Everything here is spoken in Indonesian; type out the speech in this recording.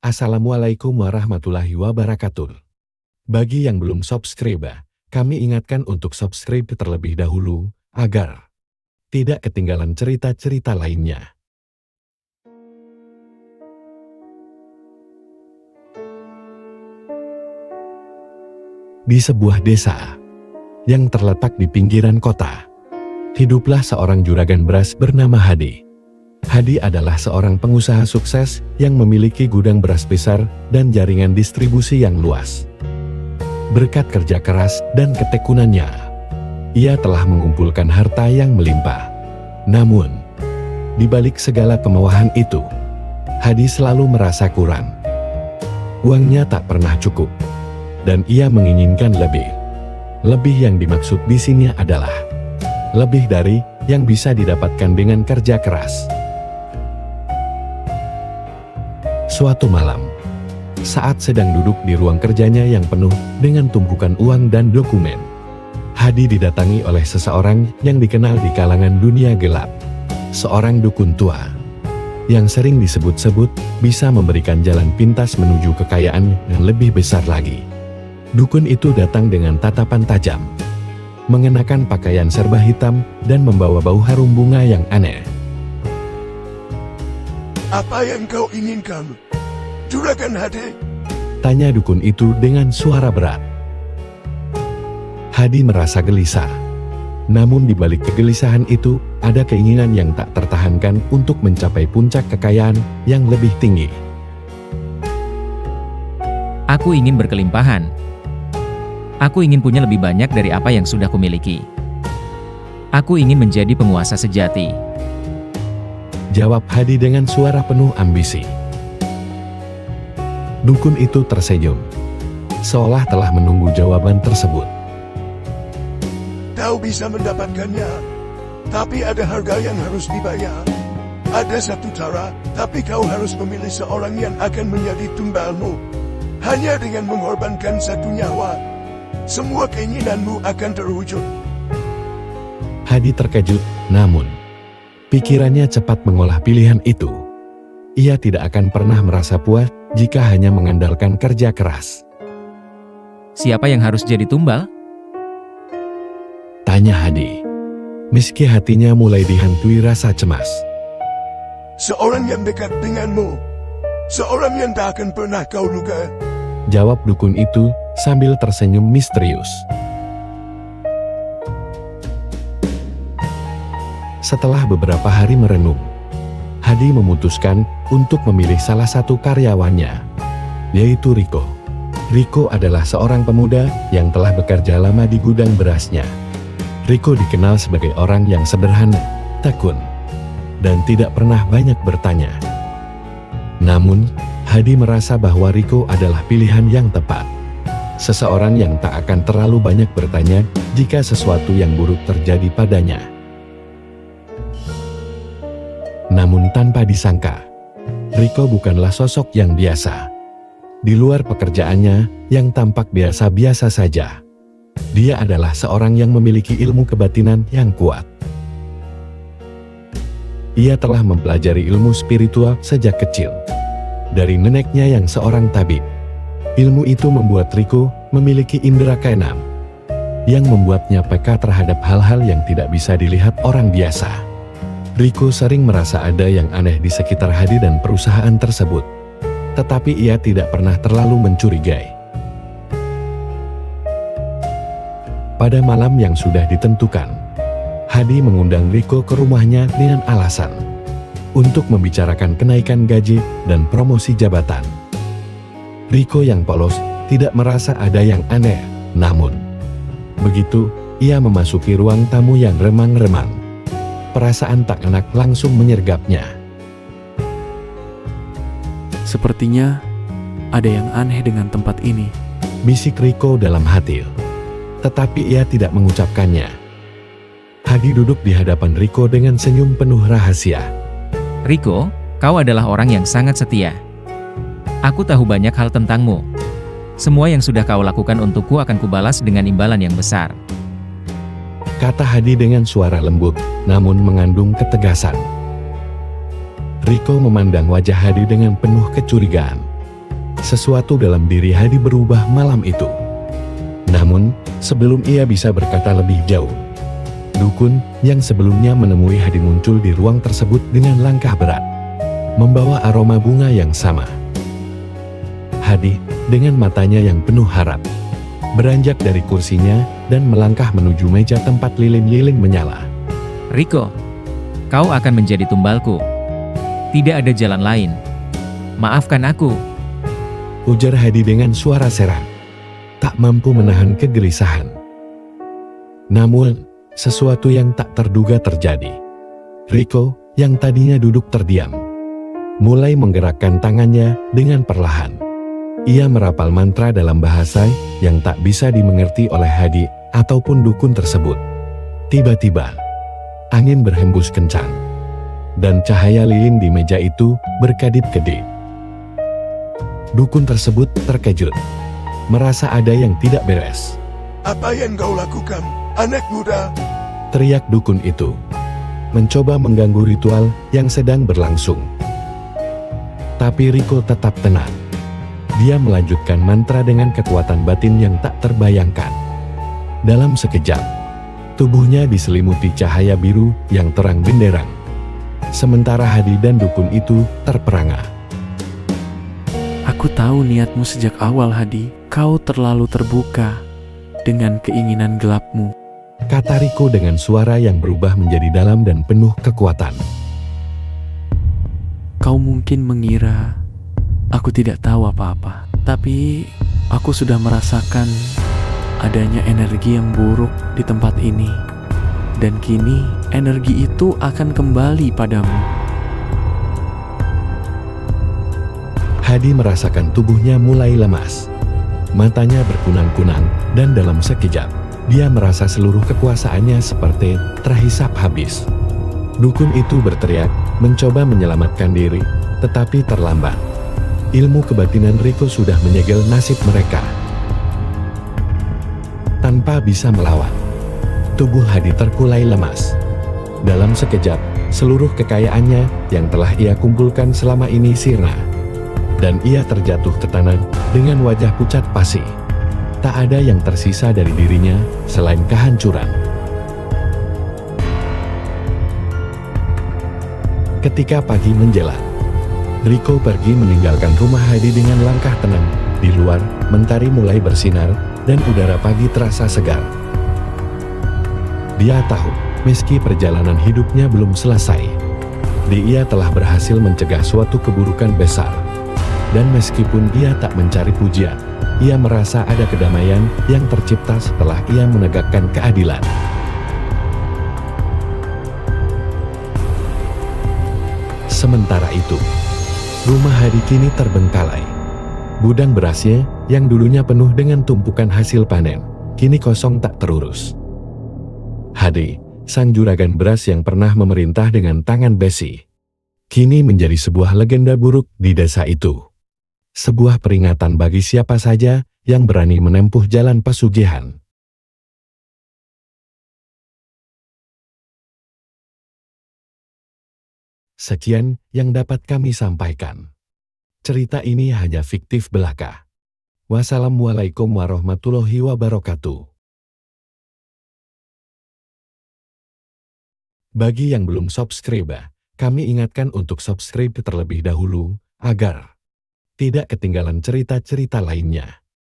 Assalamualaikum warahmatullahi wabarakatuh. Bagi yang belum subscribe, kami ingatkan untuk subscribe terlebih dahulu, agar tidak ketinggalan cerita-cerita lainnya. Di sebuah desa yang terletak di pinggiran kota, hiduplah seorang juragan beras bernama Hadi. Hadi adalah seorang pengusaha sukses yang memiliki gudang beras besar dan jaringan distribusi yang luas. Berkat kerja keras dan ketekunannya, ia telah mengumpulkan harta yang melimpah. Namun, di balik segala kemewahan itu, Hadi selalu merasa kurang. Uangnya tak pernah cukup, dan ia menginginkan lebih. Lebih yang dimaksud di sini adalah lebih dari yang bisa didapatkan dengan kerja keras. Suatu malam, saat sedang duduk di ruang kerjanya yang penuh dengan tumpukan uang dan dokumen, Hadi didatangi oleh seseorang yang dikenal di kalangan dunia gelap. Seorang dukun tua, yang sering disebut-sebut bisa memberikan jalan pintas menuju kekayaan yang lebih besar lagi. Dukun itu datang dengan tatapan tajam, mengenakan pakaian serba hitam dan membawa bau harum bunga yang aneh. Apa yang kau inginkan, Juragan Hadi? Tanya dukun itu dengan suara berat. Hadi merasa gelisah. Namun di balik kegelisahan itu, ada keinginan yang tak tertahankan untuk mencapai puncak kekayaan yang lebih tinggi. Aku ingin berkelimpahan. Aku ingin punya lebih banyak dari apa yang sudah kumiliki. Aku ingin menjadi penguasa sejati. Jawab Hadi dengan suara penuh ambisi. Dukun itu tersenyum, seolah telah menunggu jawaban tersebut. Kau bisa mendapatkannya, tapi ada harga yang harus dibayar. Ada satu cara, tapi kau harus memilih seorang yang akan menjadi tumbalmu. Hanya dengan mengorbankan satu nyawa, semua keinginanmu akan terwujud. Hadi terkejut, namun pikirannya cepat mengolah pilihan itu. Ia tidak akan pernah merasa puas jika hanya mengandalkan kerja keras. Siapa yang harus jadi tumbal? Tanya Hadi, meski hatinya mulai dihantui rasa cemas. Seorang yang dekat denganmu, seorang yang tak akan pernah kau duga. Jawab dukun itu sambil tersenyum misterius. Setelah beberapa hari merenung, Hadi memutuskan untuk memilih salah satu karyawannya, yaitu Riko. Riko adalah seorang pemuda yang telah bekerja lama di gudang berasnya. Riko dikenal sebagai orang yang sederhana, tekun, dan tidak pernah banyak bertanya. Namun, Hadi merasa bahwa Riko adalah pilihan yang tepat. Seseorang yang tak akan terlalu banyak bertanya jika sesuatu yang buruk terjadi padanya. Namun tanpa disangka, Riko bukanlah sosok yang biasa. Di luar pekerjaannya yang tampak biasa-biasa saja, dia adalah seorang yang memiliki ilmu kebatinan yang kuat. Ia telah mempelajari ilmu spiritual sejak kecil, dari neneknya yang seorang tabib. Ilmu itu membuat Riko memiliki indera keenam, yang membuatnya peka terhadap hal-hal yang tidak bisa dilihat orang biasa. Riko sering merasa ada yang aneh di sekitar Hadi dan perusahaan tersebut, tetapi ia tidak pernah terlalu mencurigai. Pada malam yang sudah ditentukan, Hadi mengundang Riko ke rumahnya dengan alasan untuk membicarakan kenaikan gaji dan promosi jabatan. Riko yang polos tidak merasa ada yang aneh, namun begitu ia memasuki ruang tamu yang remang-remang, perasaan tak enak langsung menyergapnya. Sepertinya ada yang aneh dengan tempat ini, bisik Riko dalam hati, tetapi ia tidak mengucapkannya. Hadi duduk di hadapan Riko dengan senyum penuh rahasia. Riko, kau adalah orang yang sangat setia. Aku tahu banyak hal tentangmu. Semua yang sudah kau lakukan untukku akan kubalas dengan imbalan yang besar. Kata Hadi dengan suara lembut, namun mengandung ketegasan. Riko memandang wajah Hadi dengan penuh kecurigaan. Sesuatu dalam diri Hadi berubah malam itu. Namun, sebelum ia bisa berkata lebih jauh, dukun yang sebelumnya menemui Hadi muncul di ruang tersebut dengan langkah berat, membawa aroma bunga yang sama. Hadi, dengan matanya yang penuh harap, beranjak dari kursinya dan melangkah menuju meja tempat lilin-lilin menyala. Riko, kau akan menjadi tumbalku. Tidak ada jalan lain. Maafkan aku. Ujar Hadi dengan suara serang, tak mampu menahan kegelisahan. Namun, sesuatu yang tak terduga terjadi. Riko, yang tadinya duduk terdiam, mulai menggerakkan tangannya dengan perlahan. Ia merapal mantra dalam bahasa yang tak bisa dimengerti oleh Hadi ataupun dukun tersebut. Tiba-tiba, angin berhembus kencang, dan cahaya lilin di meja itu berkedip-kedip. Dukun tersebut terkejut, merasa ada yang tidak beres. Apa yang kau lakukan, anak muda? Teriak dukun itu, mencoba mengganggu ritual yang sedang berlangsung. Tapi Riko tetap tenang. Dia melanjutkan mantra dengan kekuatan batin yang tak terbayangkan. Dalam sekejap, tubuhnya diselimuti cahaya biru yang terang benderang. Sementara Hadi dan dukun itu terperangah. Aku tahu niatmu sejak awal, Hadi. Kau terlalu terbuka dengan keinginan gelapmu. Kata Riko dengan suara yang berubah menjadi dalam dan penuh kekuatan. Kau mungkin mengira aku tidak tahu apa-apa, tapi aku sudah merasakan adanya energi yang buruk di tempat ini. Dan kini energi itu akan kembali padamu. Hadi merasakan tubuhnya mulai lemas. Matanya berkunang-kunang dan dalam sekejap, dia merasa seluruh kekuasaannya seperti terhisap habis. Dukun itu berteriak, mencoba menyelamatkan diri, tetapi terlambat. Ilmu kebatinan Riko sudah menyegel nasib mereka. Tanpa bisa melawan, tubuh Hadi terkulai lemas. Dalam sekejap, seluruh kekayaannya yang telah ia kumpulkan selama ini sirna. Dan ia terjatuh ke tanah dengan wajah pucat pasi. Tak ada yang tersisa dari dirinya selain kehancuran. Ketika pagi menjelang, Riko pergi meninggalkan rumah Hadi dengan langkah tenang. Di luar, mentari mulai bersinar dan udara pagi terasa segar. Dia tahu, meski perjalanan hidupnya belum selesai, dia telah berhasil mencegah suatu keburukan besar. Dan meskipun dia tak mencari pujian, ia merasa ada kedamaian yang tercipta setelah ia menegakkan keadilan. Sementara itu, rumah Hadi kini terbengkalai. Gudang berasnya yang dulunya penuh dengan tumpukan hasil panen, kini kosong tak terurus. Hadi, sang juragan beras yang pernah memerintah dengan tangan besi, kini menjadi sebuah legenda buruk di desa itu. Sebuah peringatan bagi siapa saja yang berani menempuh jalan pesugihan. Sekian yang dapat kami sampaikan. Cerita ini hanya fiktif belaka. Wassalamualaikum warahmatullahi wabarakatuh. Bagi yang belum subscribe, kami ingatkan untuk subscribe terlebih dahulu, agar tidak ketinggalan cerita-cerita lainnya.